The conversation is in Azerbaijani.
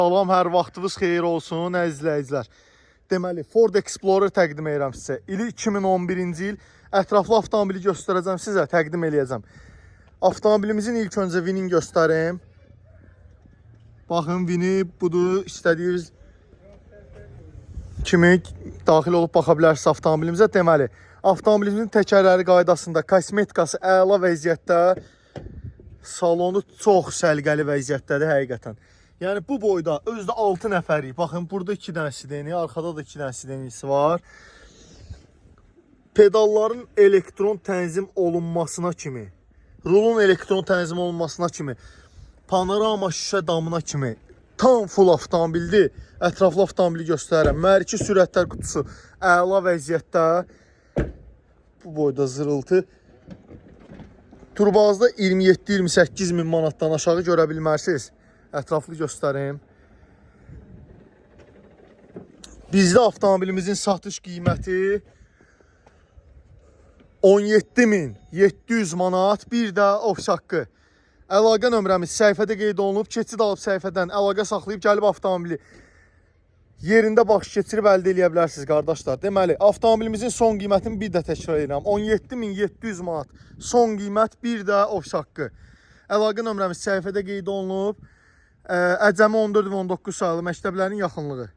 Salam, hər vaxtınız xeyir olsun, əziz izləyicilər. Deməli, Ford Explorer təqdim edirəm sizə. İli 2011-ci il. Ətraflı avtomobili göstərəcəm sizə, təqdim eləyəcəm. Avtomobilimizin ilk öncə vinini göstərim. Baxın, vini budur. İstədiyiniz kimi daxil olub baxa bilərsiniz avtomobilimizə. Deməli, avtomobilimizin təkərləri qaydasında, kosmetikası əla vəziyyətdə. Salonu çox səliqəli vəziyyətdədir həqiqətən. Yəni bu boyda özdə 6 nəfərik. Baxın, burada 2 dənə sideni, arxada da 2 dənə sidenisi var. Pedalların elektron tənzim olunmasına kimi, rulun elektron tənzim olunmasına kimi, panorama şüşə damına kimi tam full avtomobildir. Ətraflı avtomobili göstərirəm. Mərki sürətlər qutusu əla vəziyyətdə. Bu boyda zırıltı. Turbazda 27-28 min manatdan aşağı görə bilmərsiniz. Ətraflı göstərim. Bizdə avtomobilimizin satış qiyməti 17.700 manat, bir də ofis haqqı. Əlaqə nömrəmiz səhifədə qeyd olunub. Keçid alıb səhifədən əlaqə saxlayıb gəlib avtomobili yerində baxış keçirib əldə edə bilərsiniz qardaşlar. Deməli, avtomobilimizin son qiymətini bir də təkrar edirəm. 17.700 manat son qiymət, bir də ofis haqqı. Əlaqə nömrəmiz səhifədə qeyd olunub. Əcəmi 14 və 19 sayılı məktəblərin yaxınlığı.